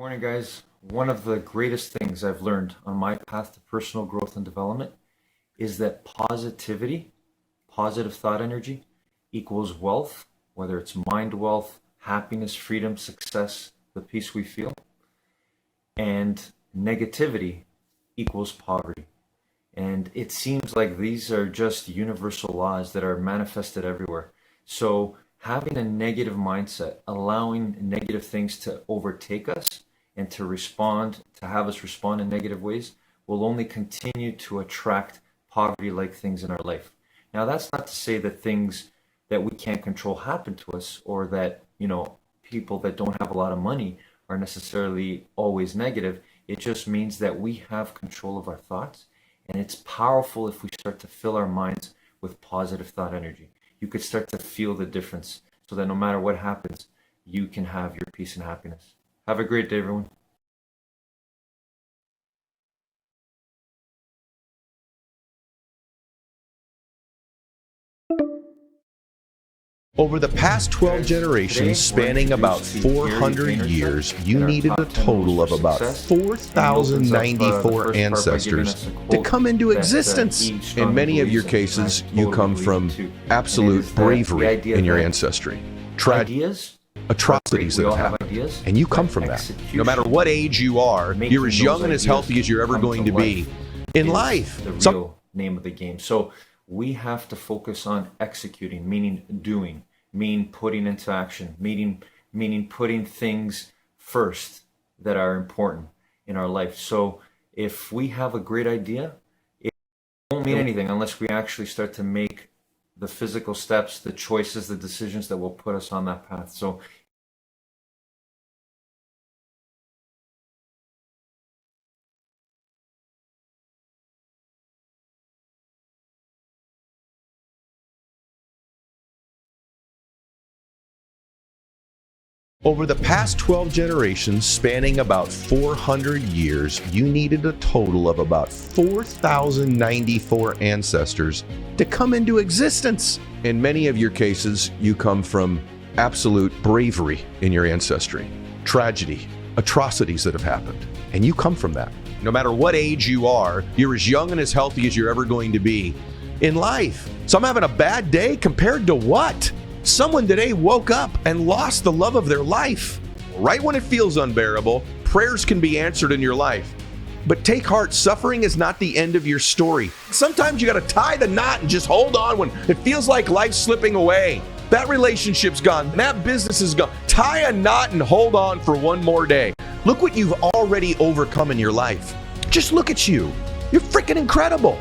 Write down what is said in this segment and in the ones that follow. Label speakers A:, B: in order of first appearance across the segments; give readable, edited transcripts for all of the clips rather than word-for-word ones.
A: Morning, guys. One of the greatest things I've learned on my path to personal growth and development is that positivity, positive thought energy, equals wealth, whether it's mind wealth, happiness, freedom, success, the peace we feel, and negativity equals poverty. And it seems like these are just universal laws that are manifested everywhere. So having a negative mindset, allowing negative things to overtake us and to have us respond in negative ways, will only continue to attract poverty-like things in our life. Now, that's not to say that things that we can't control happen to us, or that, people that don't have a lot of money are necessarily always negative. It just means that we have control of our thoughts, and it's powerful if we start to fill our minds with positive thought energy. You could start to feel the difference so that no matter what happens, you can have your peace and happiness. Have a great day, everyone.
B: Over the past 12 generations, spanning about 400 years, you needed a total of about 4,094 ancestors to come into existence. In many of your cases, you come from absolute bravery in your ancestry. Tragedies, atrocities that have happened, and you come from that. No matter what age you are, you're as young and as healthy as you're ever going to be in life.
A: The real name of the game. So we have to focus on executing, meaning doing, meaning putting into action, meaning putting things first that are important in our life. So if we have a great idea, it won't mean anything unless we actually start to make the physical steps, the choices, the decisions that will put us on that path. So
B: over the past 12 generations, spanning about 400 years, you needed a total of about 4,094 ancestors to come into existence. In many of your cases, you come from absolute bravery in your ancestry. Tragedy, atrocities that have happened, and you come from that. No matter what age you are, you're as young and as healthy as you're ever going to be in life. Some having a bad day compared to what? Someone today woke up and lost the love of their life. Right when it feels unbearable, prayers can be answered in your life. But take heart, suffering is not the end of your story. Sometimes you got to tie the knot and just hold on when it feels like life's slipping away. That relationship's gone, that business is gone. Tie a knot and hold on for one more day. Look what you've already overcome in your life. Just look at you. You're freaking incredible.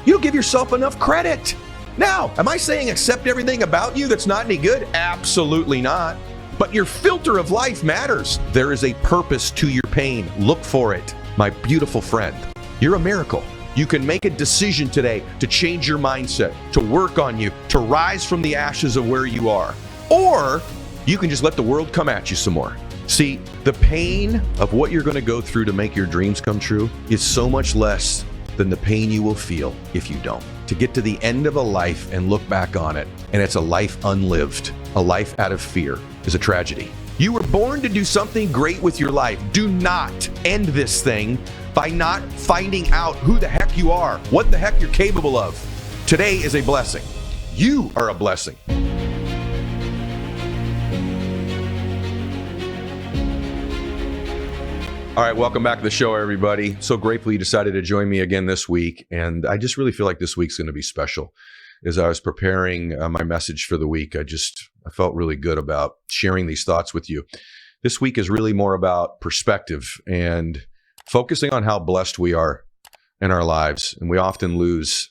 B: You don't give yourself enough credit. Now, am I saying accept everything about you that's not any good? Absolutely not. But your filter of life matters. There is a purpose to your pain. Look for it, my beautiful friend. You're a miracle. You can make a decision today to change your mindset, to work on you, to rise from the ashes of where you are. Or you can just let the world come at you some more. See, the pain of what you're going to go through to make your dreams come true is so much less than the pain you will feel if you don't. To get to the end of a life and look back on it, and it's a life unlived, a life out of fear, is a tragedy. You were born to do something great with your life. Do not end this thing by not finding out who the heck you are, what the heck you're capable of. Today is a blessing. You are a blessing. All right, welcome back to the show, everybody. So grateful you decided to join me again this week. And I just really feel like this week's going to be special. As I was preparing my message for the week, I felt really good about sharing these thoughts with you. This week is really more about perspective and focusing on how blessed we are in our lives. And we often lose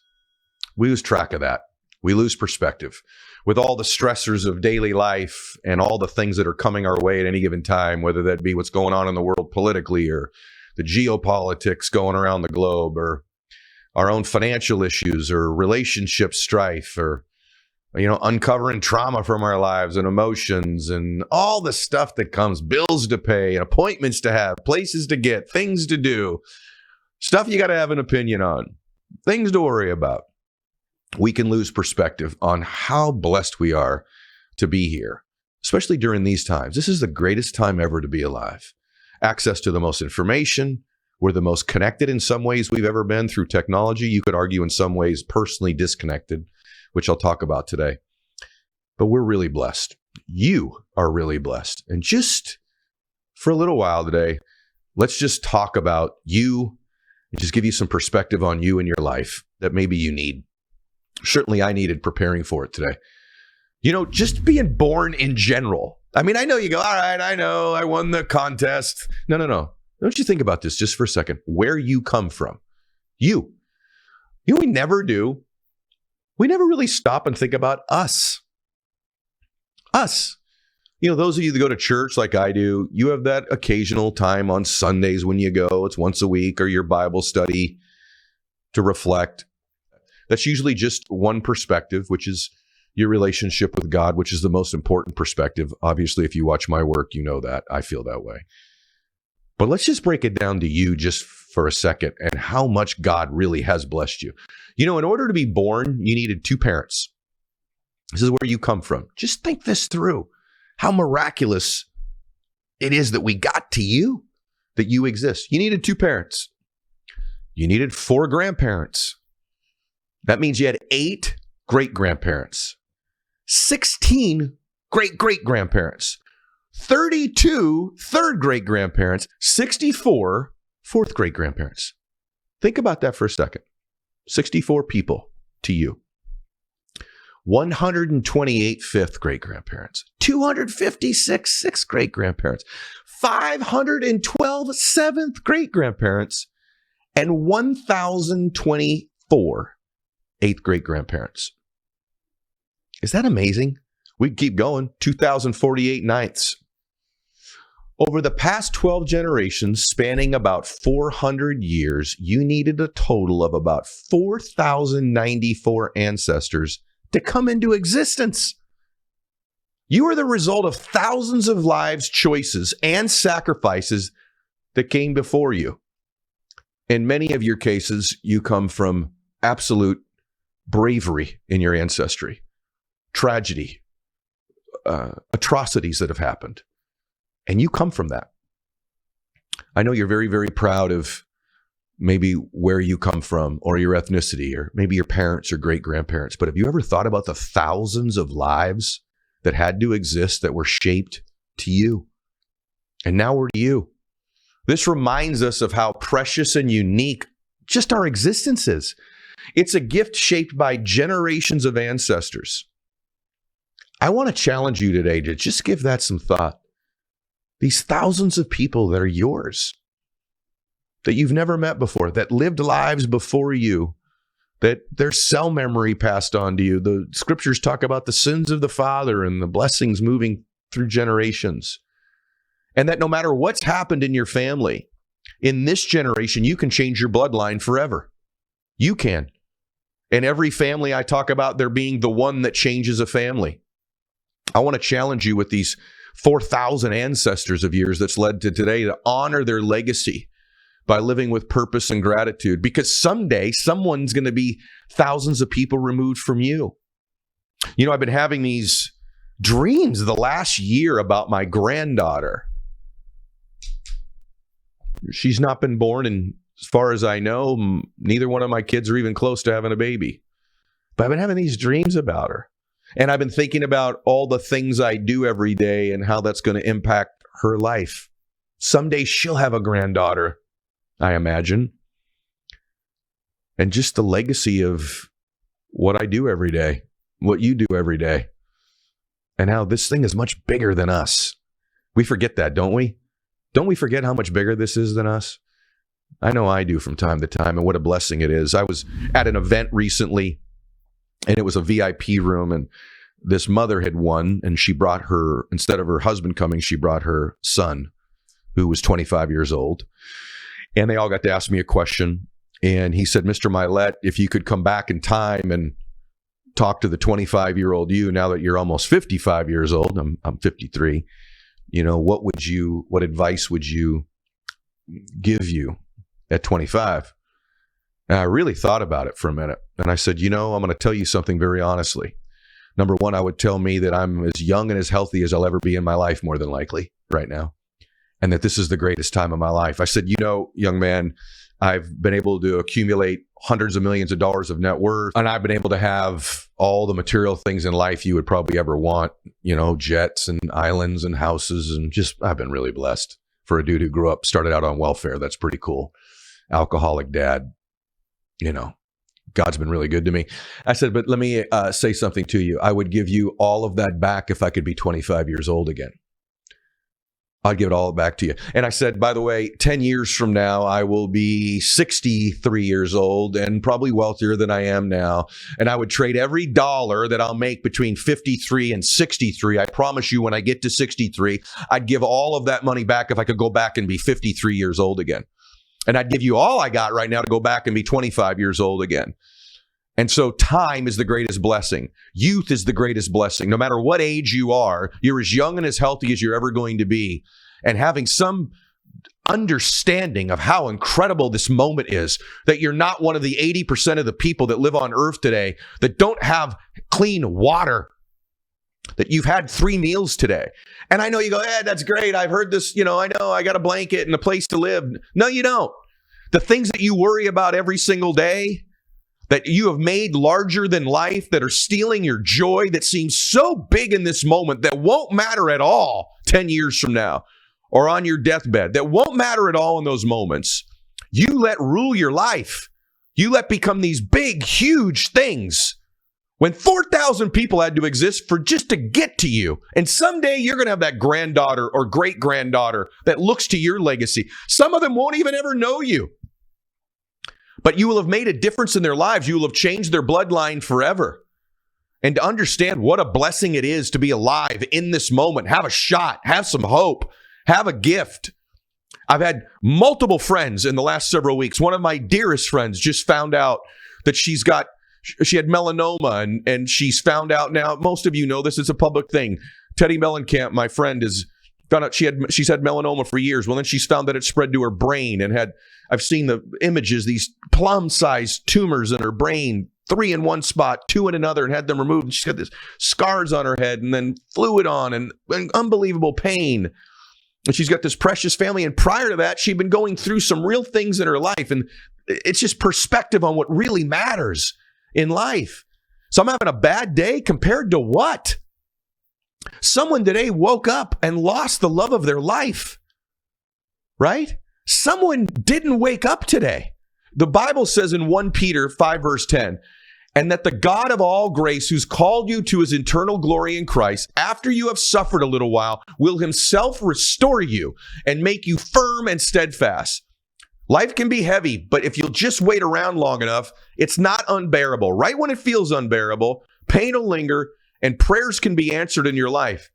B: track of that. We lose perspective. With all the stressors of daily life and all the things that are coming our way at any given time, whether that be what's going on in the world politically or the geopolitics going around the globe or our own financial issues or relationship strife or, uncovering trauma from our lives and emotions and all the stuff that comes, bills to pay and appointments to have, places to get, things to do, stuff you got to have an opinion on, things to worry about. We can lose perspective on how blessed we are to be here, especially during these times. This is the greatest time ever to be alive. access to the most information. We're the most connected in some ways we've ever been through technology. You could argue in some ways personally disconnected, which I'll talk about today. But we're really blessed. You are really blessed. And just for a little while today, let's just talk about you and just give you some perspective on you and your life that maybe you need. Certainly I needed preparing for it today. You know, just being born in general. I mean, I know you go, all right, I know, I won the contest. No. Don't you think about this just for a second. Where you come from. You. You know what we never do? We never really stop and think about us. Us. You know, those of you that go to church like I do, you have that occasional time on Sundays when you go. It's once a week, or your Bible study to reflect. That's usually just one perspective, which is your relationship with God, which is the most important perspective. Obviously, if you watch my work, you know that. I feel that way. But let's just break it down to you just for a second and how much God really has blessed you. You know, in order to be born, you needed two parents. This is where you come from. Just think this through. How miraculous it is that we got to you, that you exist. You needed two parents. You needed 4 grandparents. That means you had 8 great-grandparents, 16 great-great-grandparents, 32 third great-grandparents, 64 fourth great-grandparents. Think about that for a second. 64 people to you. 128 fifth great-grandparents, 256 sixth great-grandparents, 512 seventh great-grandparents, and 1,024 eighth great-grandparents. Is that amazing? We keep going. 2,048 ninths. Over the past 12 generations, spanning about 400 years, you needed a total of about 4,094 ancestors to come into existence. You are the result of thousands of lives, choices, and sacrifices that came before you. In many of your cases, you come from absolute bravery in your ancestry, tragedy, atrocities that have happened. And you come from that. I know you're very, very proud of maybe where you come from or your ethnicity or maybe your parents or great-grandparents. But have you ever thought about the thousands of lives that had to exist that were shaped to you? And now we're to you. This reminds us of how precious and unique just our existence is. It's a gift shaped by generations of ancestors. I want to challenge you today to just give that some thought. These thousands of people that are yours, that you've never met before, that lived lives before you, that their cell memory passed on to you. The scriptures talk about the sins of the father and the blessings moving through generations. And that no matter what's happened in your family, in this generation, you can change your bloodline forever. You can. In every family I talk about, there being the one that changes a family. I want to challenge you with these 4,000 ancestors of yours that's led to today to honor their legacy by living with purpose and gratitude, because someday someone's going to be thousands of people removed from you. You know, I've been having these dreams the last year about my granddaughter. She's not been born, and as far as I know, neither one of my kids are even close to having a baby. But I've been having these dreams about her. And I've been thinking about all the things I do every day and how that's going to impact her life. Someday she'll have a granddaughter, I imagine. And just the legacy of what I do every day, what you do every day, and how this thing is much bigger than us. We forget that, don't we? Don't we forget how much bigger this is than us? I know I do from time to time, and what a blessing it is. I was at an event recently, and it was a VIP room, and this mother had won, and she brought her, instead of her husband coming, she brought her son, who was 25 years old. And they all got to ask me a question. And he said, Mr. Milet, if you could come back in time and talk to the 25-year-old you, now that you're almost 55 years old, I'm 53, you know, what advice would you give you at 25? And I really thought about it for a minute. And I said, you know, I'm going to tell you something very honestly. Number one, I would tell me that I'm as young and as healthy as I'll ever be in my life, more than likely, right now. and that this is the greatest time of my life. I said, young man, I've been able to accumulate hundreds of millions of dollars of net worth, and I've been able to have all the material things in life you would probably ever want, jets and islands and houses, and I've been really blessed for a dude who started out on welfare. That's pretty cool. Alcoholic dad, God's been really good to me. I said, but let me say something to you. I would give you all of that back if I could be 25 years old again. I'd give it all back to you. And I said, by the way, 10 years from now, I will be 63 years old and probably wealthier than I am now. And I would trade every dollar that I'll make between 53 and 63. I promise you, when I get to 63, I'd give all of that money back if I could go back and be 53 years old again. And I'd give you all I got right now to go back and be 25 years old again. And so time is the greatest blessing. Youth is the greatest blessing. No matter what age you are, you're as young and as healthy as you're ever going to be. And having some understanding of how incredible this moment is, that you're not one of the 80% of the people that live on earth today that don't have clean water, that you've had 3 meals today. And I know you go, that's great. I've heard this, I know I got a blanket and a place to live. No, you don't. The things that you worry about every single day, that you have made larger than life, that are stealing your joy, that seems so big in this moment, that won't matter at all 10 years from now, or on your deathbed, that won't matter at all in those moments. You let rule your life. You let become these big, huge things. When 4,000 people had to exist for just to get to you. And someday you're going to have that granddaughter or great-granddaughter that looks to your legacy. Some of them won't even ever know you. But you will have made a difference in their lives. You will have changed their bloodline forever. And to understand what a blessing it is to be alive in this moment, have a shot, have some hope, have a gift. I've had multiple friends in the last several weeks. One of my dearest friends just found out that she had melanoma, and she's found out now. Most of you know this, it's a public thing. Teddy Mellencamp, my friend, has found out she's had melanoma for years. Well, then she's found that it spread to her brain, and I've seen the images, these plum-sized tumors in her brain, 3 in one spot, 2 in another, and had them removed. And she's got this scars on her head, and then fluid on, and unbelievable pain. And she's got this precious family. And prior to that, she'd been going through some real things in her life. And it's just perspective on what really matters in life. So I'm having a bad day compared to what? Someone today woke up and lost the love of their life, right? Someone didn't wake up today. The Bible says in 1 Peter 5 verse 10, and that the God of all grace, who's called you to his eternal glory in Christ, after you have suffered a little while, will himself restore you and make you firm and steadfast. Life can be heavy, but if you'll just wait around long enough, it's not unbearable. Right when it feels unbearable, pain will linger and prayers can be answered in your life.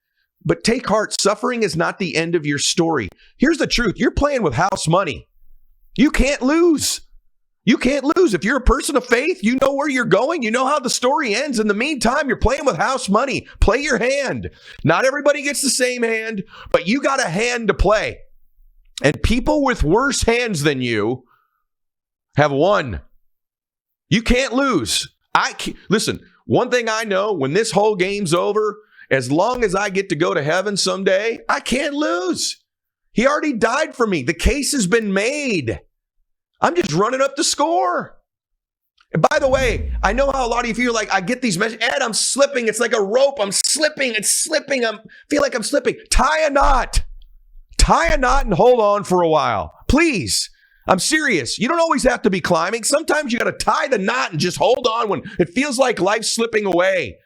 B: But take heart, suffering is not the end of your story. Here's the truth. You're playing with house money. You can't lose. You can't lose. If you're a person of faith, you know where you're going. You know how the story ends. In the meantime, you're playing with house money. Play your hand. Not everybody gets the same hand, but you got a hand to play. And people with worse hands than you have won. You can't lose. Listen, one thing I know, when this whole game's over, as long as I get to go to heaven someday, I can't lose. He already died for me. The case has been made. I'm just running up the score. And by the way, I know how a lot of you feel like I get these messages. Ed, I'm slipping. It's like a rope. I'm slipping. It's slipping. I feel like I'm slipping. Tie a knot. Tie a knot and hold on for a while. Please. I'm serious. You don't always have to be climbing. Sometimes you got to tie the knot and just hold on when it feels like life's slipping away.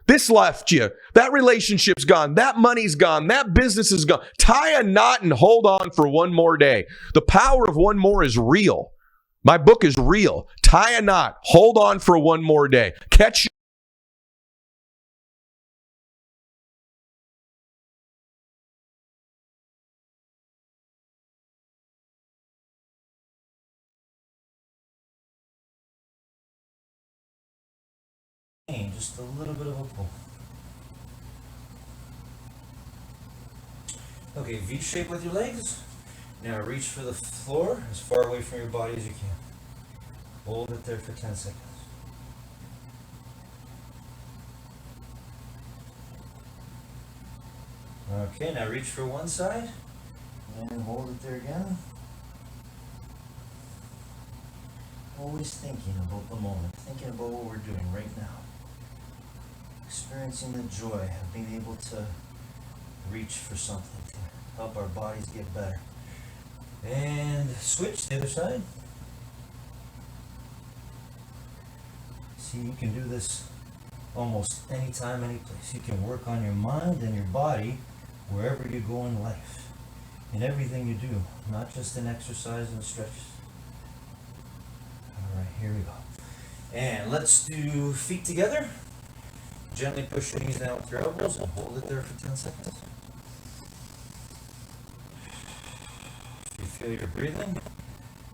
B: This left you. That relationship's gone. That money's gone. That business is gone. Tie a knot and hold on for one more day. The power of one more is real. My book is real. Tie a knot. Hold on for one more day. Catch
A: just a little bit of a pull. Okay, V shape with your legs. Now reach for the floor as far away from your body as you can. Hold it there for 10 seconds. Okay, now reach for one side And hold it there again. Always thinking about the moment, thinking about what we're doing right now. Experiencing the joy of being able to reach for something to help our bodies get better. And switch to the other side. See, you can do this almost anytime, any place. You can work on your mind and your body wherever you go in life. In everything you do, not just in exercise and stretches. All right, here we go. And let's do feet together. Gently push your knees down with your elbows and hold it there for 10 seconds. If you feel your breathing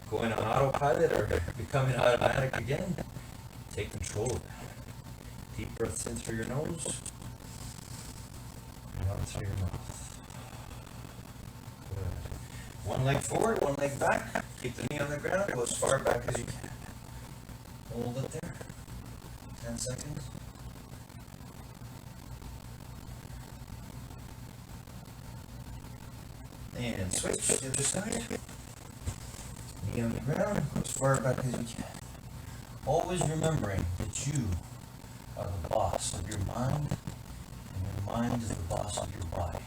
A: going on autopilot or becoming automatic again, take control of it. Deep breaths in through your nose and out through your mouth. Good. One leg forward, one leg back. Keep the knee on the ground, go as far back as you can. Hold it there. 10 seconds. And switch to the other side. Knee on the ground, go as far back as you can. Always remembering that you are the boss of your mind, and your mind is the boss of your body.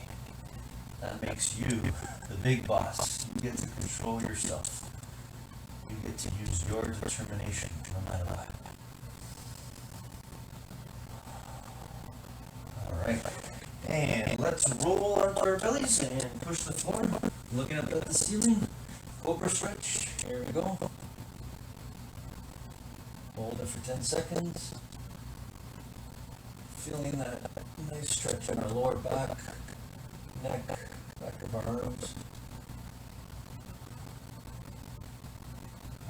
A: That makes you the big boss. You get to control yourself. You get to use your determination no matter what. Alright. And let's roll onto our bellies and push the floor. Looking up at the ceiling. Cobra stretch. Here we go. Hold it for 10 seconds. Feeling that nice stretch in our lower back, neck, back of our arms.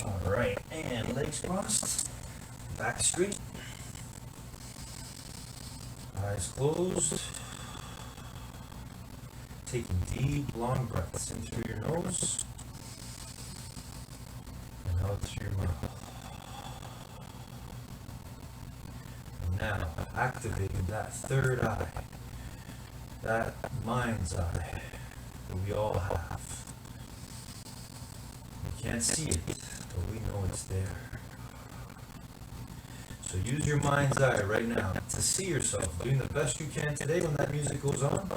A: Alright, and legs crossed, back straight, eyes closed, taking deep, long breaths in through your nose and out through your mouth. And now, activating that third eye, that mind's eye that we all have. We can't see it, but we know it's there. So use your mind's eye right now to see yourself doing the best you can today when that music goes on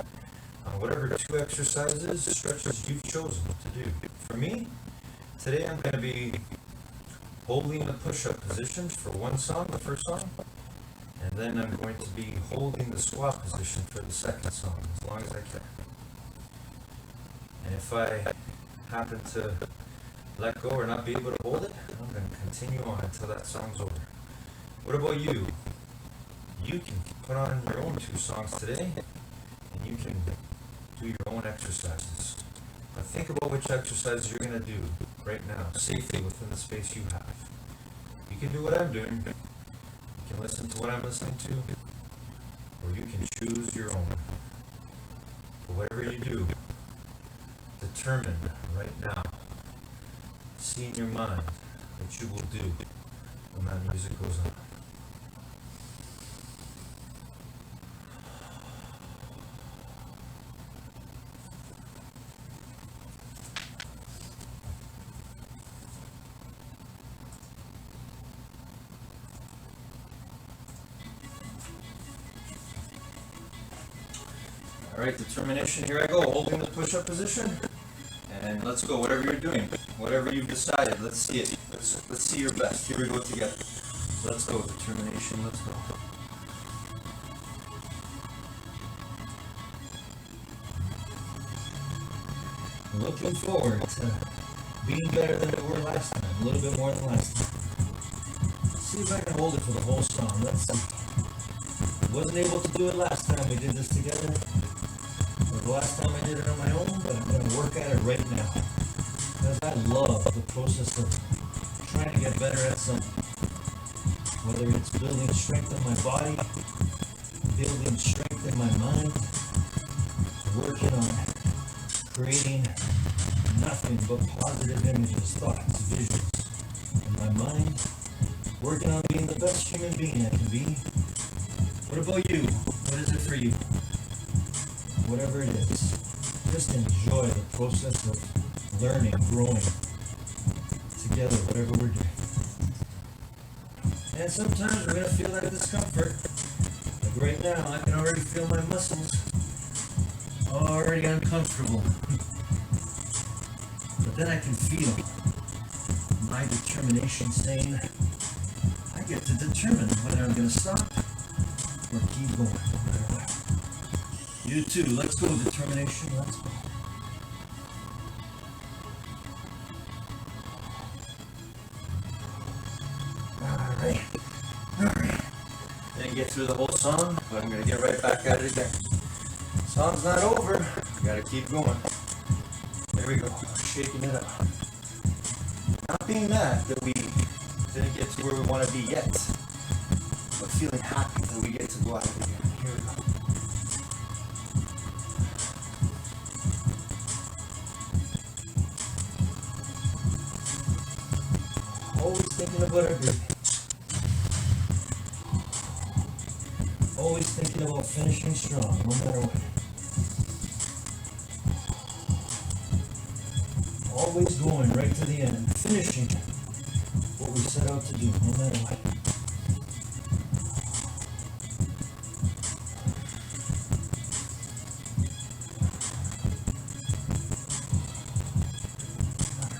A: whatever 2 exercises, stretches you've chosen to do. For me, today I'm going to be holding the push-up position for one song, the first song, and then I'm going to be holding the squat position for the second song, as long as I can. And if I happen to let go or not be able to hold it, I'm going to continue on until that song's over. What about you? You can put on your own 2 songs today, and you can do your own exercises. But think about which exercises you're going to do right now, safely within the space you have. You can do what I'm doing. You can listen to what I'm listening to, or you can choose your own. But whatever you do, determine right now, see in your mind what you will do when that music goes on. Alright, determination, here I go, holding the push-up position, and let's go, whatever you're doing, whatever you've decided, let's see it, let's see your best, here we go together, let's go, determination, let's go. Looking forward to being better than we were last time, a little bit more than last time. Let's see if I can hold it for the whole song, let's see. Wasn't able to do it last time we did this together. The last time I did it on my own, but I'm going to work at it right now. Because I love the process of trying to get better at something. Whether it's building strength in my body, building strength in my mind, working on creating nothing but positive images, thoughts, visions in my mind, working on being the best human being I can be. What about you? What is it for you? Whatever it is, just enjoy the process of learning, growing together, whatever we're doing. And sometimes we're gonna feel that discomfort. Like right now, I can already feel my muscles already uncomfortable. But then I can feel my determination saying, I get to determine whether I'm gonna stop or keep going, no matter what. You too, let's go, determination, let's go. Alright. Didn't get through the whole song, but I'm gonna get right back at it again. Song's not over, gotta keep going. There we go, shaking it up. Not being mad that we didn't get to where we want to be yet, but feeling happy that we get to go at it again. Here we go. Always thinking about our breathing. Always thinking about finishing strong, no matter what. Always going right to the end, finishing what we set out to do, no matter what.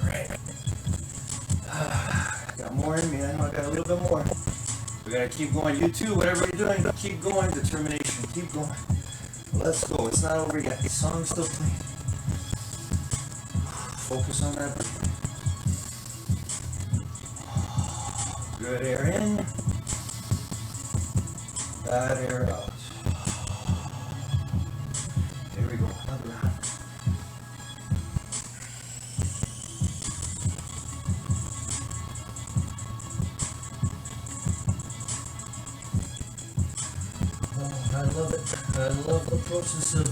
A: Alright. Got more in me, I know I got a little bit more. We gotta keep going. You too, whatever you're doing, keep going. Determination, keep going. Let's go, it's not over yet. The song's still playing. Focus on that breathing. Good air in. Bad air out. There we go. Another round. Oh, I love it. I love the process of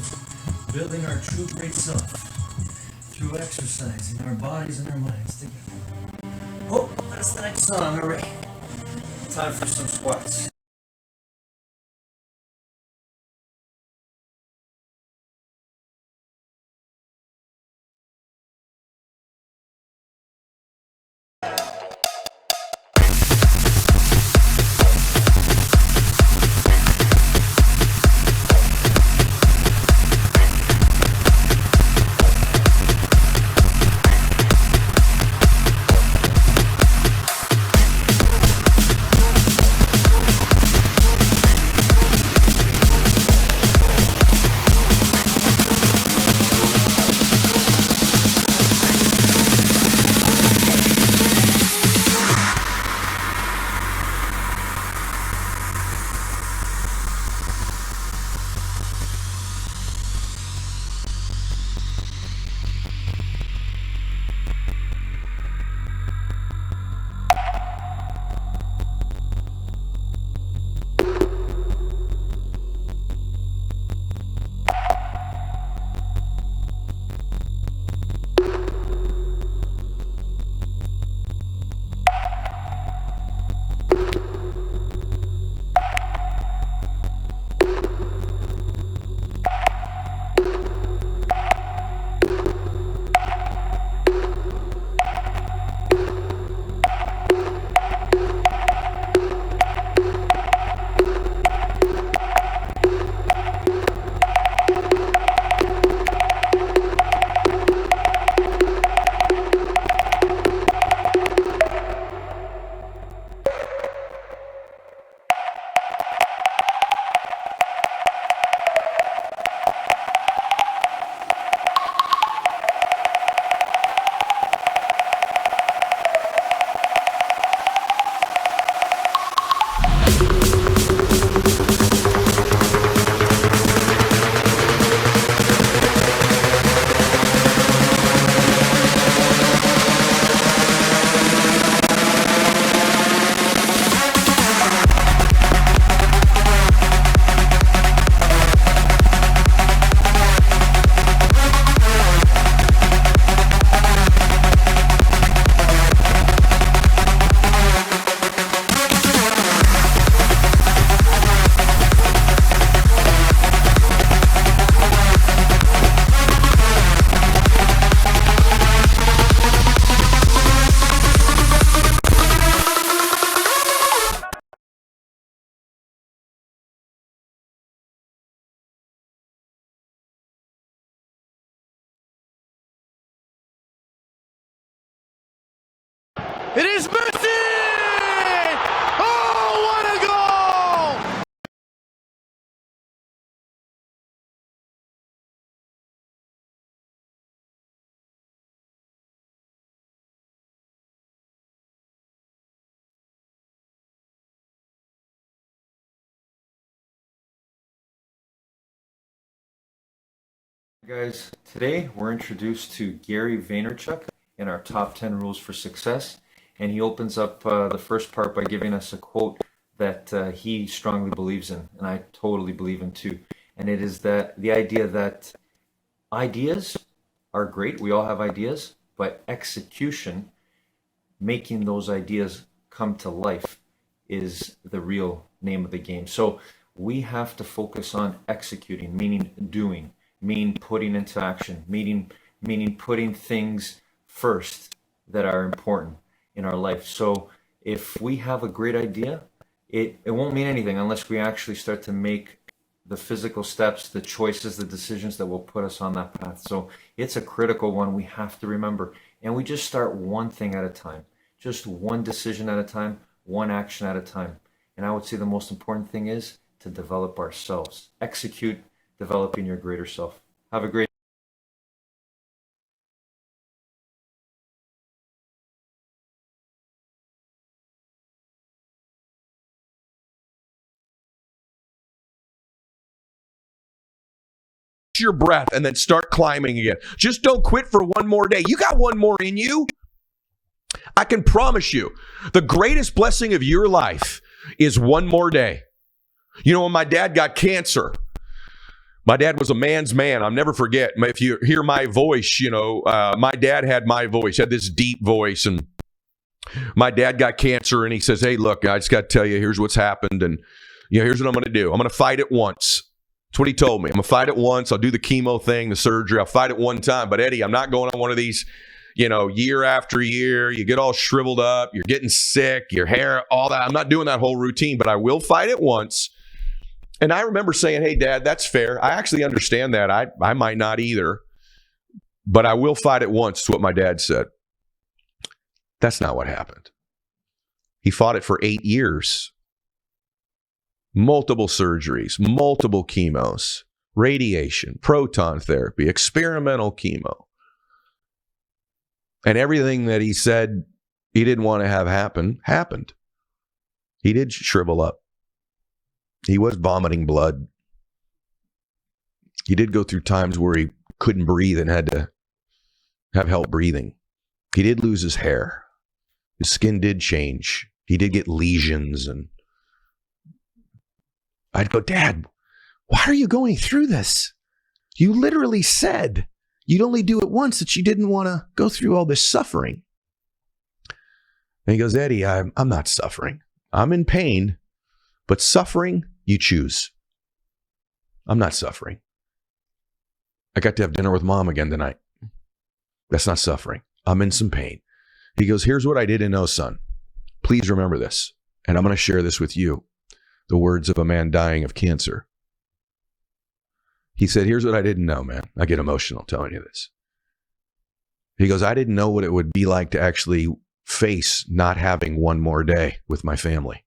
A: building our true great self through exercising our bodies and our minds together. Oh, that's the next song, alright. Time for some squats.
C: It is Messi! Oh, what a goal!
A: Guys, today we're introduced to Gary Vaynerchuk in our top 10 rules for success. And he opens up the first part by giving us a quote that he strongly believes in, and I totally believe in too. And it is that the idea that ideas are great, we all have ideas, but execution, making those ideas come to life, is the real name of the game. So we have to focus on executing, meaning doing, meaning putting into action, meaning putting things first that are important in our life. So if we have a great idea, it won't mean anything unless we actually start to make the physical steps, the choices, the decisions that will put us on that path. So it's a critical one we have to remember. And we just start one thing at a time, just one decision at a time, one action at a time. And I would say the most important thing is to develop ourselves. Execute developing your greater self. Have a great
B: your breath and then start climbing again. Just don't quit for one more day. You got one more in you. I can promise you, the greatest blessing of your life is one more day. You know, when my dad got cancer, my dad was a man's man. I'll never forget. If you hear my voice, you know, my dad had my voice, had this deep voice. And my dad got cancer and he says, hey, look, I just got to tell you, here's what's happened. And, you know, here's what I'm going to do. I'm going to fight it once. That's what he told me. I'm going to fight it once. I'll do the chemo thing, the surgery. I'll fight it one time. But Eddie, I'm not going on one of these, you know, year after year. You get all shriveled up. You're getting sick. Your hair, all that. I'm not doing that whole routine, but I will fight it once. And I remember saying, hey, Dad, that's fair. I actually understand that. I might not either. But I will fight it once, is what my dad said. That's not what happened. He fought it for 8 years. Multiple surgeries, multiple chemos, radiation, proton therapy, experimental chemo. And everything that he said he didn't want to have happen, happened. He did shrivel up. He was vomiting blood. He did go through times where he couldn't breathe and had to have help breathing. He did lose his hair. His skin did change. He did get lesions, and I'd go, Dad, why are you going through this? You literally said you'd only do it once, that you didn't want to go through all this suffering. And he goes, Eddie, I'm not suffering. I'm in pain, but suffering, you choose. I'm not suffering. I got to have dinner with Mom again tonight. That's not suffering. I'm in some pain. He goes, here's what I didn't know, son. Please remember this. And I'm going to share this with you. The words of a man dying of cancer. He said, here's what I didn't know, man. I get emotional telling you this. He goes, I didn't know what it would be like to actually face not having one more day with my family.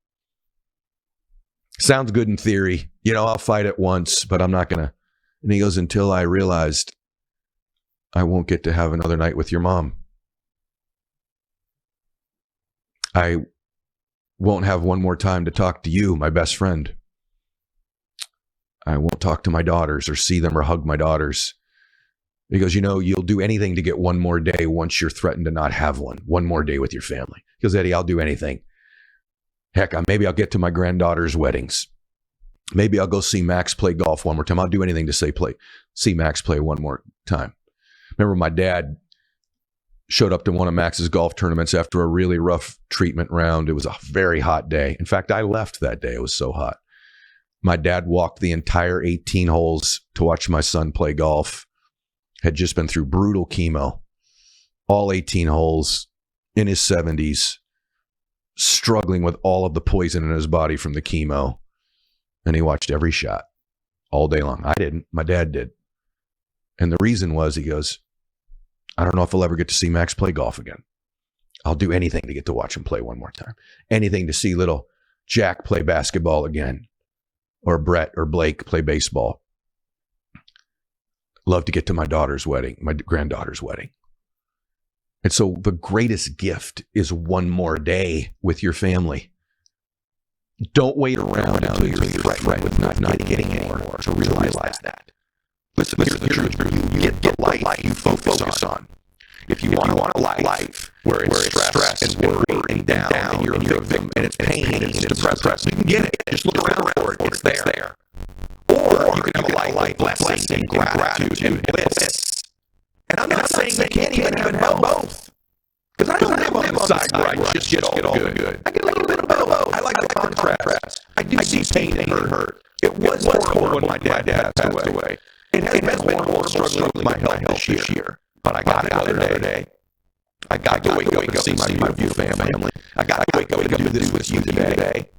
B: Sounds good in theory. You know, I'll fight it once, but I'm not going to. And he goes, until I realized I won't get to have another night with your mom. I won't have one more time to talk to you, my best friend. I won't talk to my daughters or see them or hug my daughters. He goes, you know, you'll do anything to get one more day once you're threatened to not have one more day with your family. He goes, Eddie, I'll do anything. Heck, maybe I'll get to my granddaughter's weddings. Maybe I'll go see Max play golf one more time. I'll do anything to see Max play one more time. Remember, my dad showed up to one of Max's golf tournaments after a really rough treatment round. It was a very hot day. In fact, I left that day. It was so hot. My dad walked the entire 18 holes to watch my son play golf. Had just been through brutal chemo. All 18 holes, in his 70s, struggling with all of the poison in his body from the chemo. And he watched every shot all day long. I didn't. My dad did. And the reason was, he goes, I don't know if I'll ever get to see Max play golf again. I'll do anything to get to watch him play one more time. Anything to see little Jack play basketball again, or Brett or Blake play baseball. Love to get to my daughter's wedding, my granddaughter's wedding. And so the greatest gift is one more day with your family. Don't wait around until you're threatened with not getting any more to realize that. Listen, here's the truth. You get the life you focus on. If you want a life where it's stress and worry and down and you're a victim and it's pain and it's depressing, you can get it. Just look around for it. It's there. Or you can have a life of blessing and gratitude and bliss. And I'm not saying you can't even have both. Because I don't live on the side where I just get all good. I get a little bit of both. I like the contrast. I do see pain and hurt. It was horrible when my dad passed away. It has been horrible struggling with my health this year. But I got another day. I got to wake up and see my beautiful family. I got to wake up and do this with you today.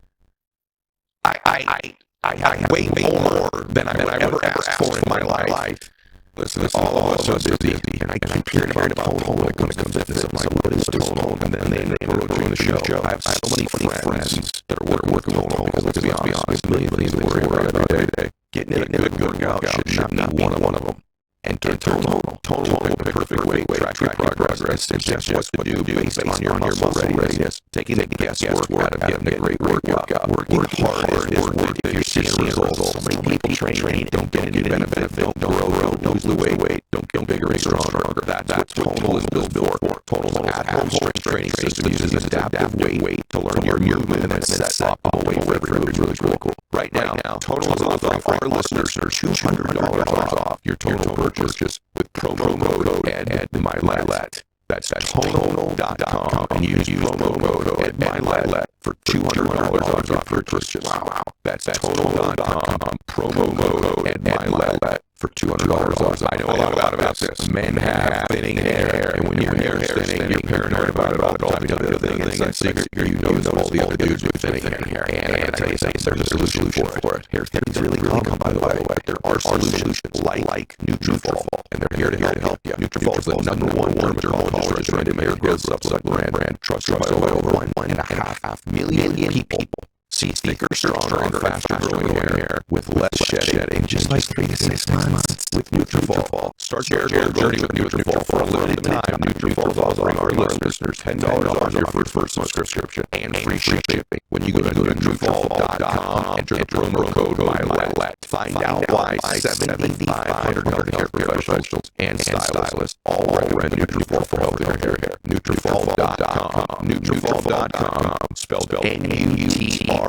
B: I have way more than I would ever ask for in my life. Listen, all of us are busy, and I keep hearing about Tonal when it comes to fitness. I'm like, what is Tonal? And then they were doing the show. I have so many friends that are working with Tonal, because let's be honest, millions of things to worry about every day. Getting in a good workout should not be one of them. Enter Tonal will be the perfect way to track your progress and suggest what to do based on your muscle readiness, taking the guesswork out of getting a great workout. Working hard is worth it if you're seeing results. So many people train, don't get any benefit, don't grow, don't lose the weight, don't get bigger and stronger. That's what Tonal is built for. Tonal's at-home strength training system uses adaptive weight to learn your movement and then set optimal weight for every move. Really cool. Right now, Tonal is offering for our listeners $200 off your total purchase with promo code EDMYLET. That's Tonal.com and use promo code EDMYLET for $200 off your purchase. Wow. That's Tonal.com, promo code EDMYLET for $200 off. I know a lot about this. Men have thinning hair, and when your hair is thinning, you're paranoid about it all the time. The other thing inside secret, you know all the other dudes with thinning hair. And I gotta tell you something, there's a solution for it. Hair thinning's really common, by the way. There are solutions like Nutrafol, and they're here to help you. Nutrafol is the #1 dermatologist recommended hair growth supplement brand, trusted by over 1.5 million people. See thicker, stronger, and faster growing hair with less shedding, just like 3 to 6 months with Nutrafol. Start your hair journey with Nutrafol for a limited time. Nutrafol is offering our listeners $10 off your first subscription and free shipping. When you go to Nutrafol.com, enter the promo code MYLET. Find out why 7,500 healthcare professionals and stylists all recommend Nutrafol for healthier hair. Nutrafol.com. Nutrafol.com. Spelled NUTRAFOL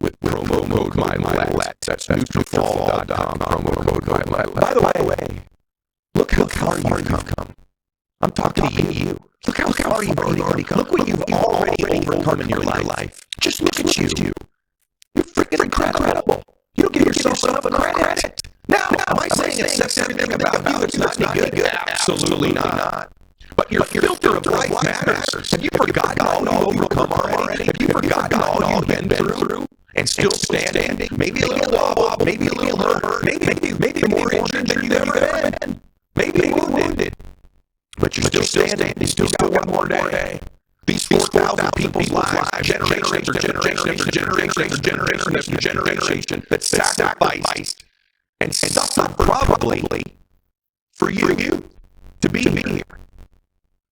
B: with promo code MYLET. That's Nutrafol.com, promo code MYLET. By the way, look how far you've come. I'm talking to you. Look how far you've already come. Look what you've already overcome in your life. Just look at you. You're freaking incredible. You don't give yourself enough credit. Now, am I saying it says everything about you that's not any good? Absolutely not. But your filter of life matters. Have you forgotten all you've overcome already? Have you forgotten all you've been through? And still standing? Maybe a little wobble, maybe a little hurt, maybe more injured than you've ever been. Maybe wounded. But you're still standing. You still got one more day. These 4,000 people's lives, generation after generation after generation after generation after generation, that sacrificed and suffered probably for you to be here.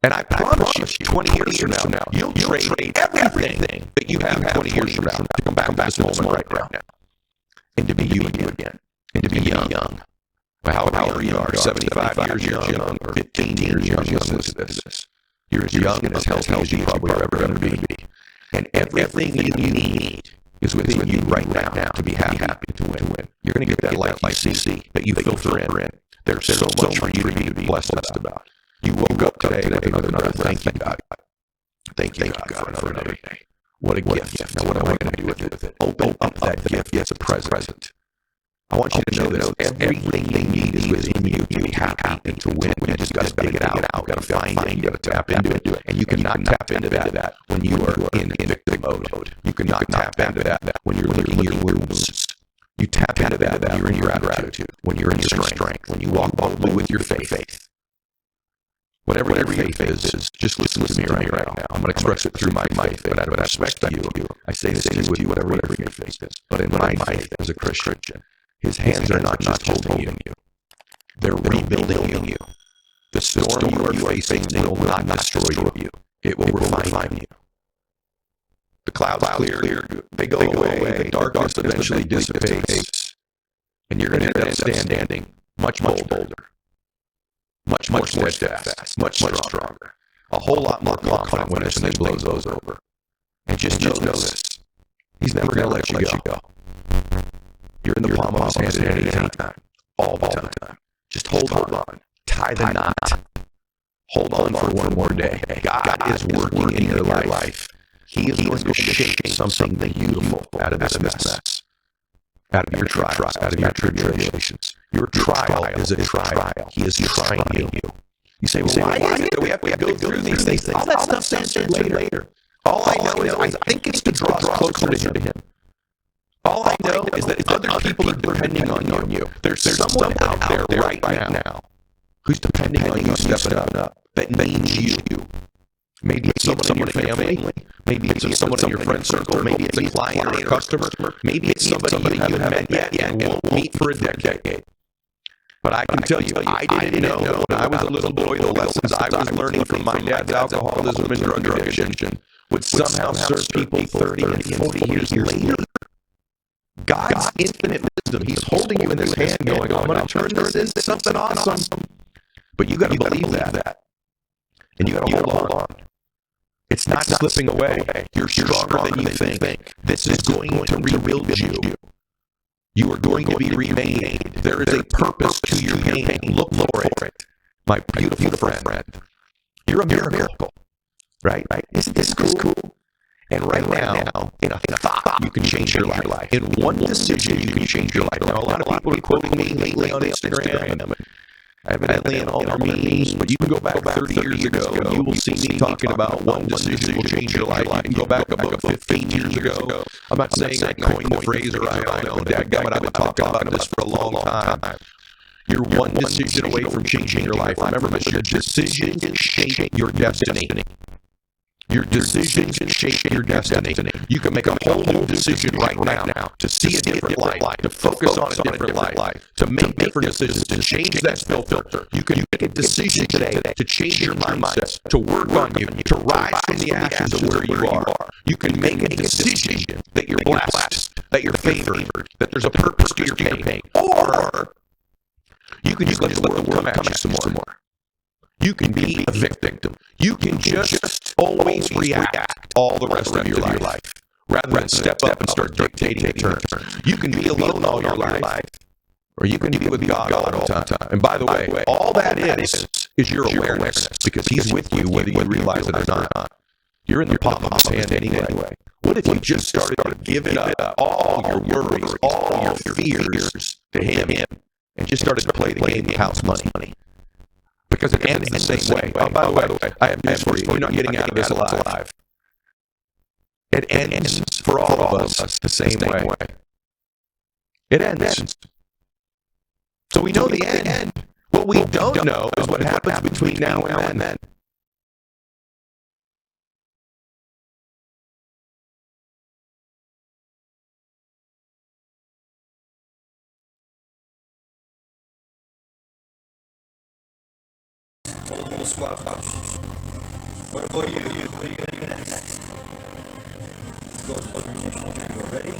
B: And I promise you, 20 years from now, you'll trade everything that you have 20 years from now to come back to this moment right now. And to be you again. And to be young. However you are, 75 years young, or 15 years young, listen to this. You're as young and as healthy as you probably are ever going to be. And everything you need is within you right now to be happy to win. You're going to get that life you see, that you filter in. There's so much for you to be blessed about. You woke up today with another breath. Thank you, God. Thank you, God, for another day. What a gift. Now, what am I going to do with it? Open up that gift as a present. I want you to know that everything you need is within you to be happy and to win. You just got to dig it out. You got to find it. You got to tap into it. And you cannot tap into that when you are in victim mode. You cannot tap into that when you're licking your wounds. You tap into that when you're in your gratitude, when you're in your strength, when you walk boldly with your faith. Whatever your faith is, just listen to me right now. I'm going to express it through my faith, but out of respect to you, I say this to you with whatever your faith is. But in my faith as a Christian, his hands are not just holding you. They're rebuilding you. The storm you are facing will not destroy you. It will refine you. The clouds clear, they go away, the darkness eventually dissipates, and you're going to end up standing much bolder, much more steadfast, much stronger, a whole lot more confident when this thing blows over. And just know this, he's never going to let you go. You're in the palm of his hand at any time, all the time. Just hold on, tie the knot, hold on for one more day. God is working in your life. He is going to shape something beautiful out of this mess, out of your trials, out of your tribulations. Your trial is a trial. He is trying you. You say, well, why is it that we have to go through these things? All that stuff's answered later. All I know is I think it's to draw us closer to him. All I know is that other people are depending on you. There's someone out there right now who's depending on you stepping up. That means you. Maybe it's someone in your family. Maybe it's someone in your friend circle. Maybe it's a client or a customer. Maybe it's somebody you haven't met yet and won't meet for a decade. But I can tell you, I didn't know when I was a little boy the lessons I was learning from my dad's alcoholism and drug addiction would somehow serve people 30 and 40 years later. God's infinite wisdom, he's holding you in his hand going, I'm going to turn this into something awesome. But you got to believe that. And you got to hold on. It's not slipping away. You're stronger than you think. This is going to rebuild you. You are going to be remade. There is a purpose to your pain. Look for it. My beautiful friend. You're a miracle. Right? Isn't this cool? And right now, in a thought, you can change your life. In one decision, you can change your life. Now, a lot of people are quoting me lately on Instagram. I haven't had in all their memes, but you can go back 30 years ago, and you will see me talking about one decision will change your life. You can go back about 15 years ago. I'm not saying I coined the phrase or I know, dadgummit, I've been talking about this for a long time. You're one decision away from changing your life. Remember this, your decisions shape your destiny. Your decisions shape your destiny. You can make a whole new decision right now to see a different life, to focus on a different life, to make different decisions, to change that filter. You can make a decision today to change your mindset, to work on you, to rise from the ashes of where you are. You can make a decision that you're blessed, that you're favored, that there's a purpose to your pain. Or you can just let the world come at you some more. You can be a victim. You can just always react all the rest of your life rather than step up and start dictating the terms. You can be alone all your life, or you can be with God all the time. And by the way, all that is your awareness, because he's with you whether you realize it or not. You're in the palm of his hand anyway. What if you just started to give it up, all your worries, all your fears to him, and just started to play the game of house money? Because it ends the same way. Oh, by the way, I have news for you. You're not getting out of this alive. It ends for all of us the same way. It ends. So we know the end. What we don't know is what happens between now and then.
D: Squat push. What about you? What are you going to do next? Let's go to the motion. You ready?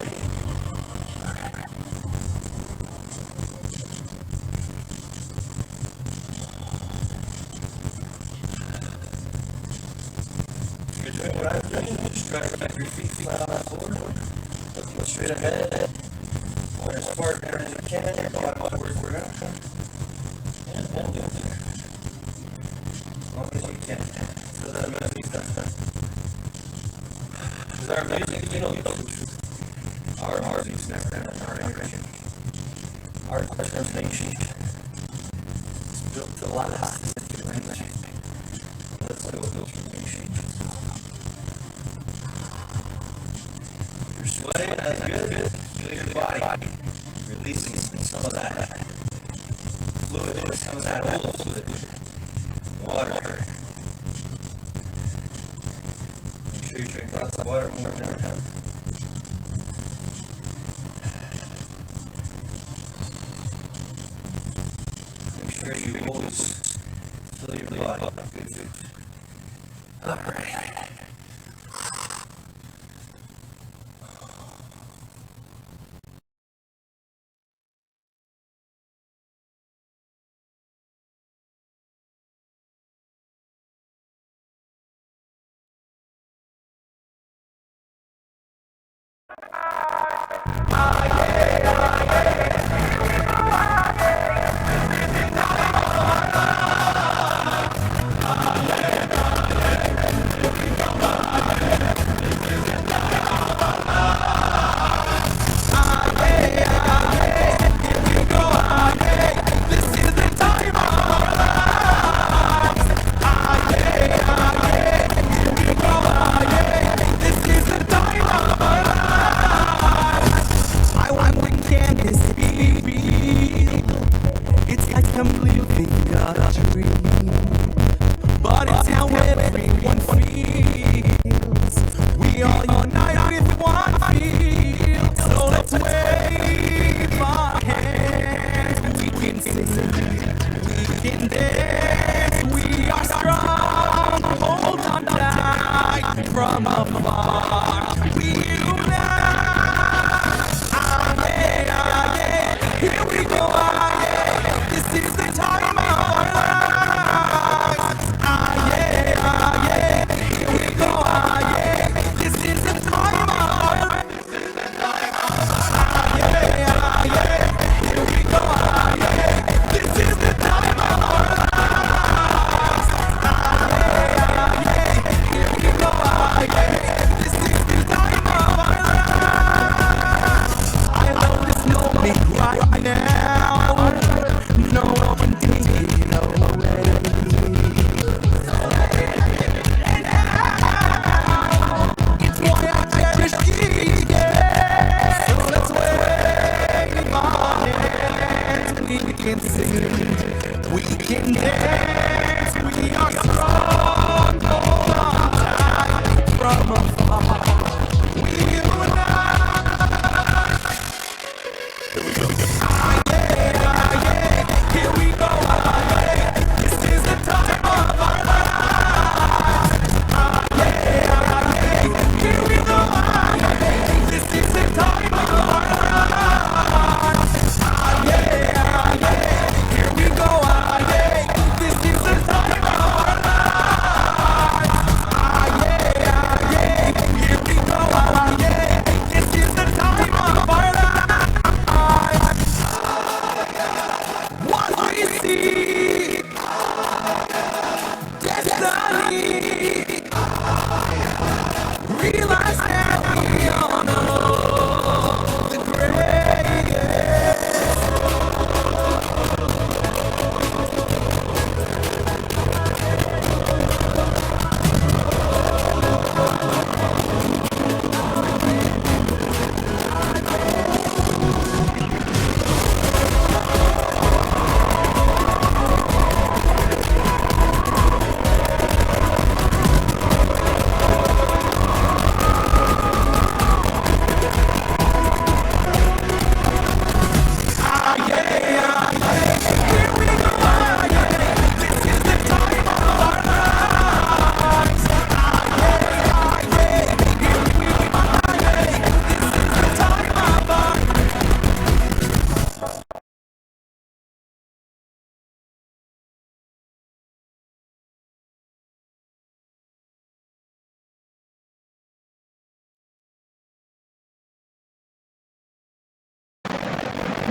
D: You're doing what I'm doing. Just try to keep your feet flat on the floor. Let's go straight ahead. Or as far down as you can. Bottom upwards. And do it there. As long as you can. Because our music's done. Because our music, you know, our music's never done. Our energy. Our transformation. It's built to last. Let's do a transformation. You're sweating, that's good. Feel your body. Releasing some of that fluid, some of that old fluid. water. Make sure you drink lots of water more than that. Make sure you always fill your body with good food. All right.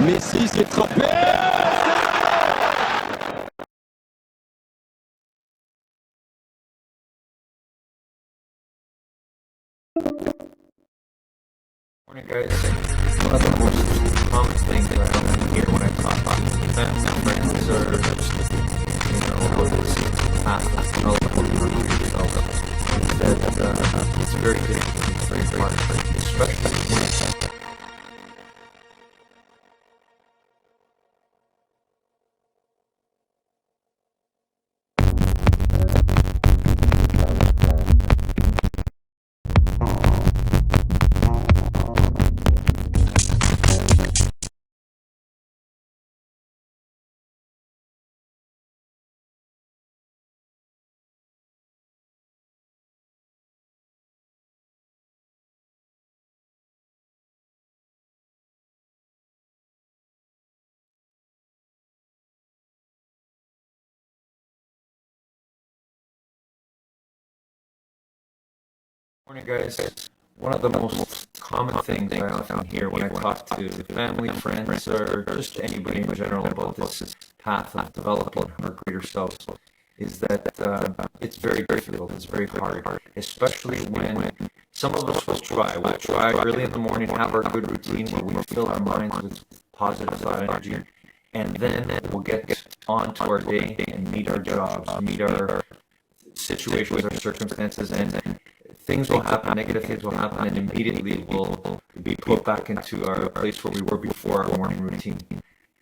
C: Messi s'est frappé.
A: Morning, guys. One of the most common things that I don't hear when I talk to family and friends are just, what is path development for yourself. That it's very good, it's very smart, especially when Morning, guys. One of the most common things I often hear when I talk to family, friends, or just anybody in general about this path of developing our greater selves is that it's very difficult, it's very hard, especially when some of us will try. We'll try early in the morning, have our good routine where we fill our minds with positive thought energy, and then we'll get on to our day and meet our jobs, meet our situations, our circumstances, and things will happen, negative things will happen, and immediately we'll be put back into our place where we were before our morning routine.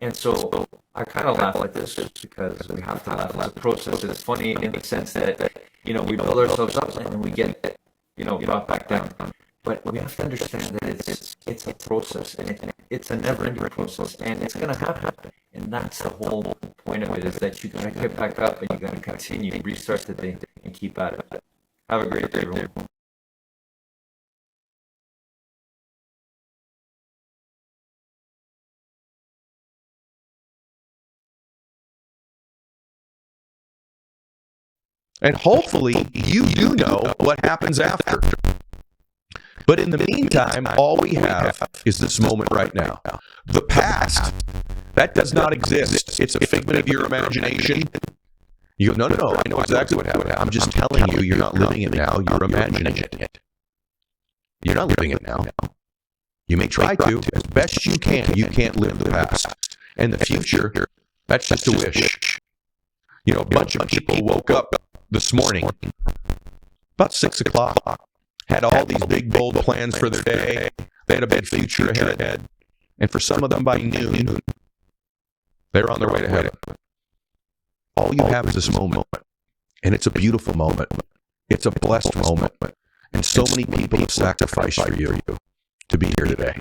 A: And so I kind of laugh at this because we have to laugh. It's a process. It's funny in the sense that, we build ourselves up and then we get, brought back down. But we have to understand that it's a process, and it's a never-ending process, and it's going to happen. And that's the whole point of it, is that you got to get back up and you got to continue, restart the day, and keep at it. Have a great day, everyone.
B: And hopefully you do know what happens after. But in the meantime, all we have is this moment right now. The past, that does not exist. It's a figment of your imagination. You go, no, I know exactly what happened. I'm just telling you, you're not living it now. You're imagining it. You're not living it now. You may try to. As best you can, you can't live the past. And the future, that's just a wish. A bunch of people woke up this morning, about 6 o'clock, had all these big, bold plans for their day. They had a big future ahead. And for some of them, by noon, they're on their way to heaven. All you have is this moment. And it's a beautiful moment. It's a blessed moment. And so many people have sacrificed for you to be here today.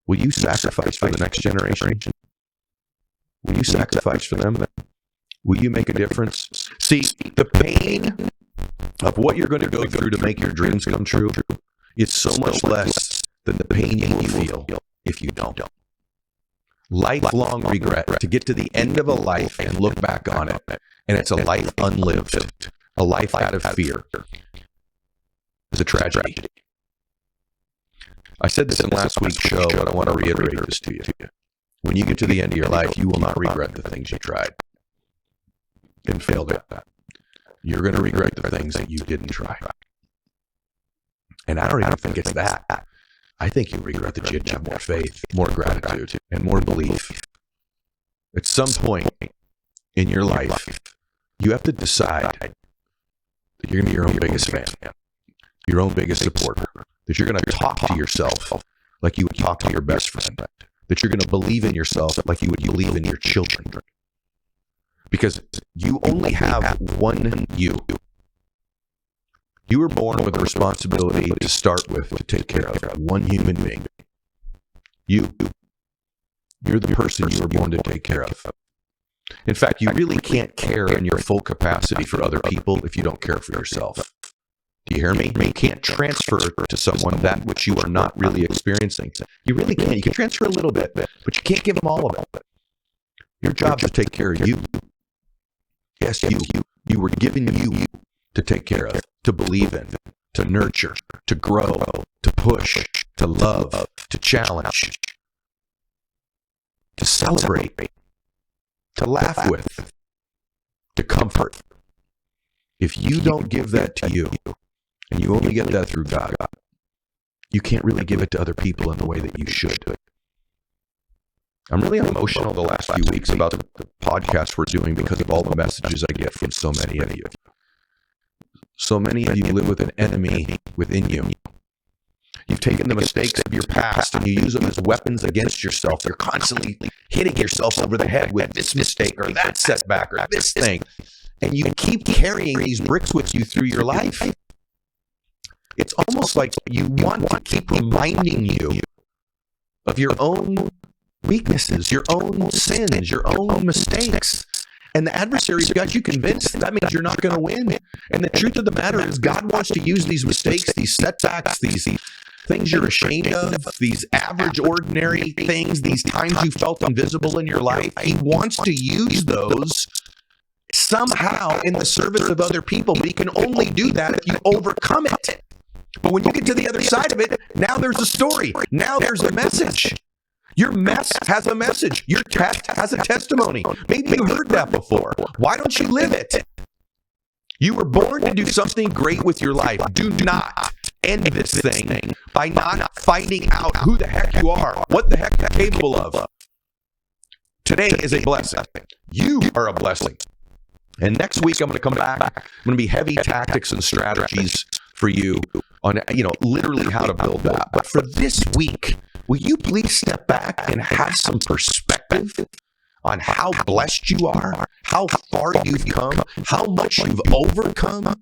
B: Will you sacrifice for the next generation? Will you sacrifice for them? Will you make a difference? See, the pain of what you're going to go through to make your dreams come true is so much less than the pain you will feel if you don't. Lifelong regret, to get to the end of a life and look back on it, and it's a life unlived, a life out of fear, is a tragedy. I said this in last week's show, but I want to reiterate this to you. When you get to the end of your life, you will not regret the things you tried and failed at. You're going to regret the things that you didn't try. And I don't even think it's that. I think you regret that you didn't have more faith, more gratitude, and more belief. At some point in your life, you have to decide that you're going to be your own biggest fan, your own biggest supporter, that you're going to talk to yourself like you would talk to your best friend, that you're going to believe in yourself like you would believe in your children. Because you only have one you. You were born with a responsibility to start with, to take care of one human being. You're the person you were born to take care of. In fact, you really can't care in your full capacity for other people if you don't care for yourself. Do you hear me? You can't transfer to someone that which you are not really experiencing. You really can't. You can transfer a little bit, but you can't give them all of it. Your job is to take care of you. Yes, you were given you to take care of, to believe in, to nurture, to grow, to push, to love, to challenge, to celebrate, to laugh with, to comfort. If you don't give that to you, and you only get that through God, you can't really give it to other people in the way that you should. I'm really emotional the last few weeks about the podcast we're doing because of all the messages I get from so many of you. So many of you live with an enemy within you. You've taken the mistakes of your past and you use them as weapons against yourself. You're constantly hitting yourself over the head with this mistake or that setback or this thing. And you keep carrying these bricks with you through your life. It's almost like you want to keep reminding you of your own weaknesses, your own sins, your own mistakes. And the adversary's got you convinced that means you're not going to win. And the truth of the matter is God wants to use these mistakes, these setbacks, these things you're ashamed of, these average, ordinary things, these times you felt invisible in your life. He wants to use those somehow in the service of other people, but he can only do that if you overcome it. But when you get to the other side of it, now there's a story. Now there's a message. Your mess has a message. Your test has a testimony. Maybe you heard that before. Why don't you live it? You were born to do something great with your life. Do not end this thing by not finding out who the heck you are, what the heck you're capable of. Today is a blessing. You are a blessing. And next week, I'm going to come back. I'm going to be heavy tactics and strategies for you on, literally how to build that. But for this week, will you please step back and have some perspective on how blessed you are, how far you've come, how much you've overcome?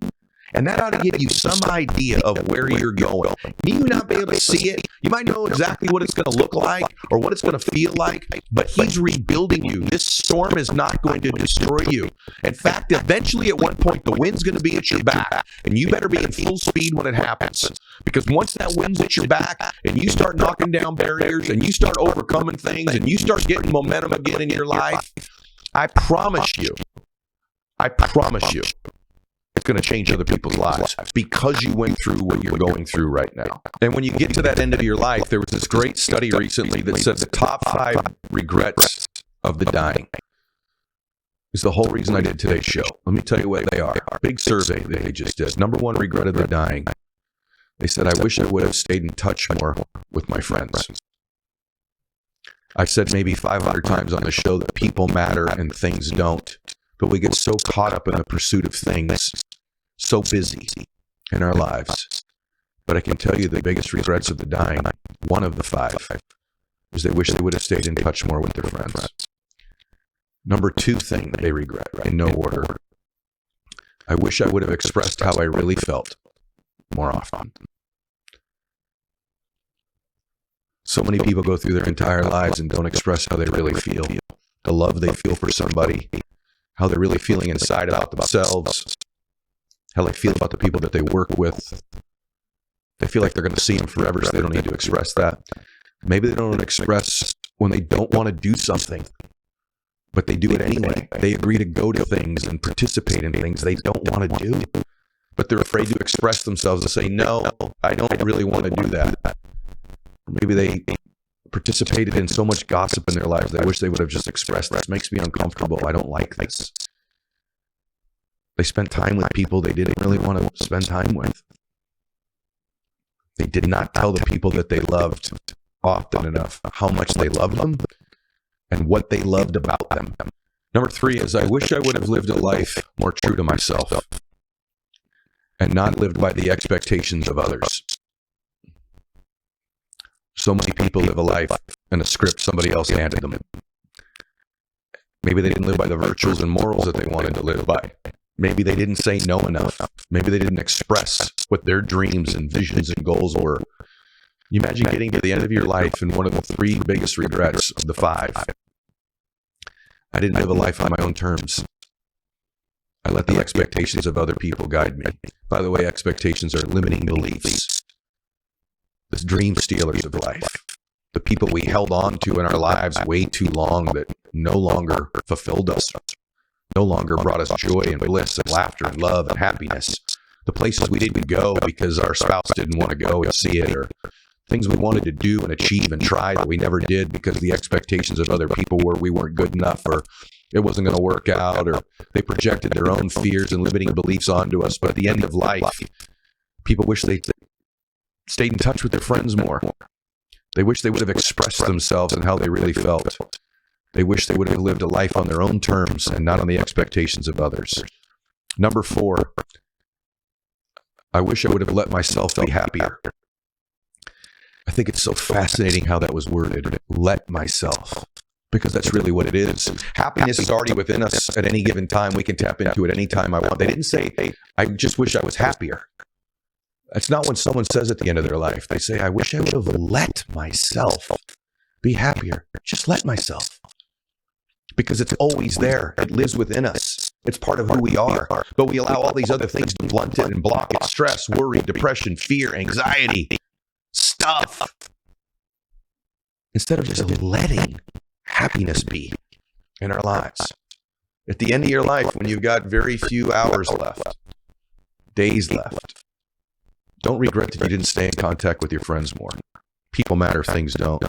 B: And that ought to give you some idea of where you're going. May you not be able to see it. You might know exactly what it's going to look like or what it's going to feel like, but he's rebuilding you. This storm is not going to destroy you. In fact, eventually at one point, the wind's going to be at your back, and you better be in full speed when it happens. Because once that wind's at your back and you start knocking down barriers and you start overcoming things and you start getting momentum again in your life, I promise you, it's going to change other people's lives because you went through what you're going through right now. And when you get to that end of your life, there was this great study recently that said the top 5 regrets of the dying is the whole reason I did today's show. Let me tell you what they are. Big survey that they just did. Number 1 regret of the dying. They said, I wish I would have stayed in touch more with my friends. I've said maybe 500 times on the show that people matter and things don't. But we get so caught up in the pursuit of things, so busy in our lives. But I can tell you the biggest regrets of the dying, one of the 5, is they wish they would have stayed in touch more with their friends. Number 2 thing they regret, in no order, I wish I would have expressed how I really felt more often. So many people go through their entire lives and don't express how they really feel, the love they feel for somebody, how they're really feeling inside about themselves, how they feel about the people that they work with. They feel like they're going to see them forever, so they don't need to express that. Maybe they don't express when they don't want to do something, but they do it anyway. They agree to go to things and participate in things they don't want to do, but they're afraid to express themselves and say, no, I don't really want to do that. Or maybe they participated in so much gossip in their lives, they wish they would have just expressed, this makes me uncomfortable, I don't like this. They spent time with people they didn't really want to spend time with. They did not tell the people that they loved often enough how much they loved them and what they loved about them. Number 3 is, I wish I would have lived a life more true to myself and not lived by the expectations of others. So many people live a life in a script somebody else handed them. Maybe they didn't live by the virtues and morals that they wanted to live by. Maybe they didn't say no enough. Maybe they didn't express what their dreams and visions and goals were. You imagine getting to the end of your life and one of the 3 biggest regrets of the 5. I didn't live a life on my own terms. I let the expectations of other people guide me. By the way, expectations are limiting beliefs. The dream stealers of life, the people we held on to in our lives way too long that no longer fulfilled us, no longer brought us joy and bliss and laughter and love and happiness, the places we didn't go because our spouse didn't want to go and see it, or things we wanted to do and achieve and try that we never did because the expectations of other people were we weren't good enough, or it wasn't going to work out, or they projected their own fears and limiting beliefs onto us. But at the end of life, people wish they stayed in touch with their friends more. They wish they would have expressed themselves and how they really felt. They wish they would have lived a life on their own terms and not on the expectations of others. Number 4, I wish I would have let myself be happier. I think it's so fascinating how that was worded, let myself, because that's really what it is. Happiness is already within us at any given time. We can tap into it any time I want. They didn't say, I just wish I was happier. That's not when someone says at the end of their life. They say, I wish I would have let myself be happier. Just let myself. Because it's always there. It lives within us. It's part of who we are. But we allow all these other things to blunt it and block it. Stress, worry, depression, fear, anxiety, stuff. Instead of just letting happiness be in our lives. At the end of your life, when you've got very few hours left, days left, Don't regret that you didn't stay in contact with your friends more. People matter, things don't.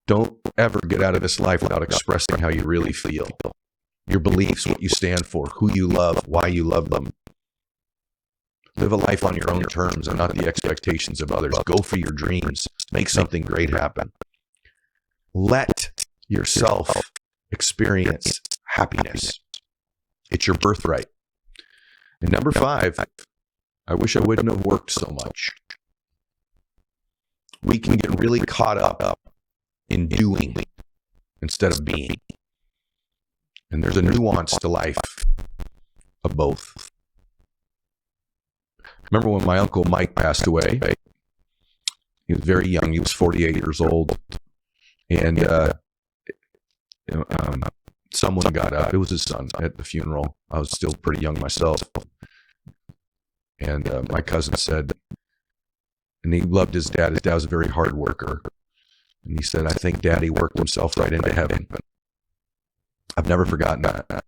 B: Don't ever get out of this life without expressing how you really feel. Your beliefs, what you stand for, who you love, why you love them. Live a life on your own terms and not the expectations of others. Go for your dreams. Make something great happen. Let yourself experience happiness. It's your birthright. And number 5, I wish I wouldn't have worked so much. We can get really caught up in doing instead of being. And there's a nuance to life of both. Remember when my Uncle Mike passed away? He was very young. He was 48 years old. And someone got up. It was his son at the funeral. I was still pretty young myself. And my cousin said, and he loved his dad. His dad was a very hard worker. And he said, I think Daddy worked himself right into heaven. I've never forgotten that.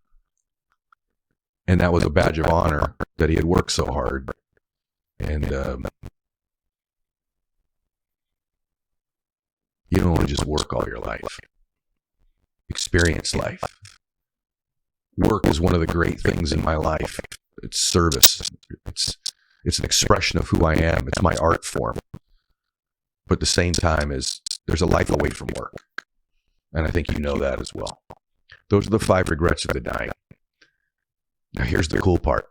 B: And that was a badge of honor that he had worked so hard. And you don't want to just work all your life. Experience life. Work is one of the great things in my life. It's service. It's an expression of who I am. It's my art form. But at the same time, there's a life away from work. And I think you know that as well. Those are the 5 regrets of the dying. Now here's the cool part.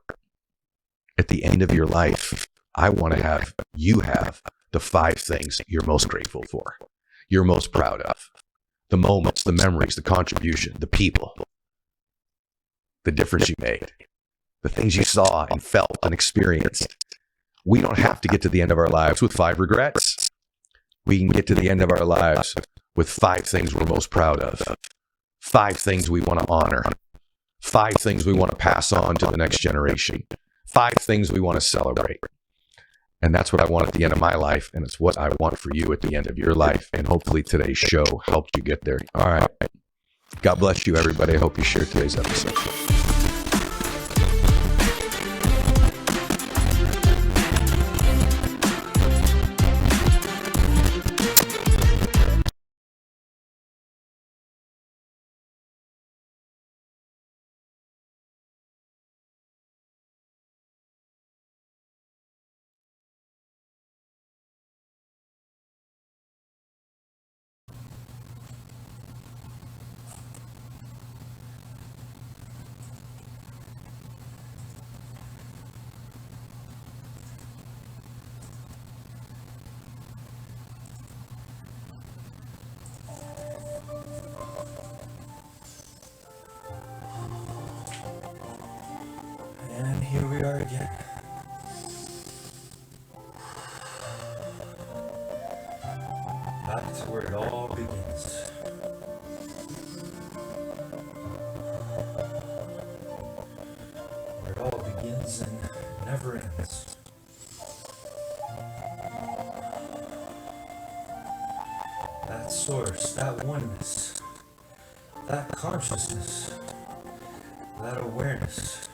B: At the end of your life, I want to have you have the 5 things you're most grateful for, you're most proud of. The moments, the memories, the contribution, the people, the difference you made, the things you saw and felt and experienced. We don't have to get to the end of our lives with 5 regrets. We can get to the end of our lives with 5 things we're most proud of, 5 things we want to honor, 5 things we want to pass on to the next generation, 5 things we want to celebrate. And that's what I want at the end of my life, and it's what I want for you at the end of your life. And hopefully today's show helped you get there. All right. God bless you, everybody. I hope you shared today's episode.
D: And here we are again. Back to where it all begins. Where it all begins and never ends. That source, that oneness, that consciousness, that awareness.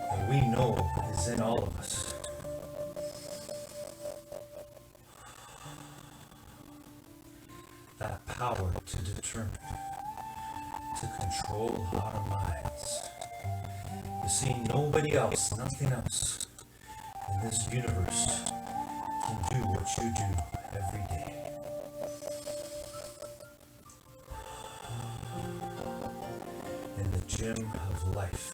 D: That we know is in all of us. That power to determine, to control our minds. You see, nobody else, nothing else in this universe can do what you do every day. In the gym of life.